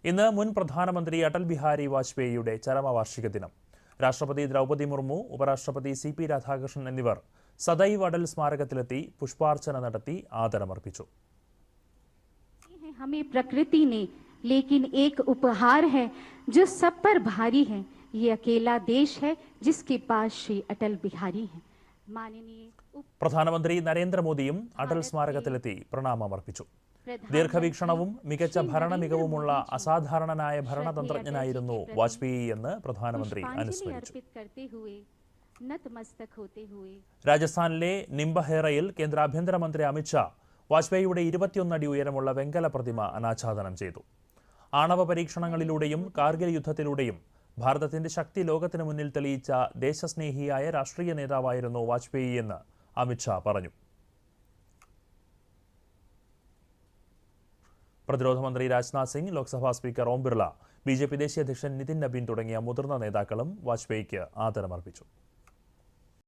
ഇന്ന് മുൻ പ്രധാനമന്ത്രി അടൽ ബിഹാരി വാജ്പേയിയുടെ ചരമവാർഷിക ദിനം. രാഷ്ട്രപതി ദ്രൗപദി മുർമു, ഉപരാഷ്ട്രപതി CP രാധാകൃഷ്ണൻ എന്നിവർ സദൈവ് അടൽ സ്മാരകത്തിലെത്തി പുഷ്പാർച്ചന നടത്തി ആദരമർപ്പിച്ചു. हमें प्रकृति ने लेकिन एक उपहार है जो सब पर भारी है. ये अकेला देश है जिसके पास श्री अटल बिहारी हैं. माननीय പ്രധാനമന്ത്രി നരേന്ദ്രമോദിയും അടൽ സ്മാരകത്തിലെത്തി പ്രണാമമർപ്പിച്ചു. ദീർഘവീക്ഷണവും മികച്ച ഭരണ മികവുമുള്ള അസാധാരണനായ ഭരണതന്ത്രജ്ഞനായിരുന്നു വാജ്പേയി എന്ന് പ്രധാനമന്ത്രി അനുസ്മരിച്ചു. രാജസ്ഥാനിലെ നിംബഹേറയിൽ കേന്ദ്ര ആഭ്യന്തരമന്ത്രി അമിത്ഷാ വാജ്പേയിയുടെ 21 അടി ഉയരമുള്ള വെങ്കല പ്രതിമ അനാച്ഛാദനം ചെയ്തു. ആണവ പരീക്ഷണങ്ങളിലൂടെയും കാർഗിൽ യുദ്ധത്തിലൂടെയും ഭാരതത്തിന്റെ ശക്തി ലോകത്തിന് മുന്നിൽ തെളിയിച്ച ദേശസ്നേഹിയായ രാഷ്ട്രീയ നേതാവായിരുന്നു വാജ്പേയി എന്ന് അമിത്ഷാ പറഞ്ഞു. പ്രതിരോധ മന്ത്രി രാജ്നാഥ് സിംഗ്, ലോക്സഭാ സ്പീക്കർ ഓം ബിർള, BJP ദേശീയ അധ്യക്ഷൻ നിതിൻ നബീൻ തുടങ്ങിയ മുതിർന്ന നേതാക്കളും വാജ്പേയിക്ക് ആദരമർപ്പിച്ചു.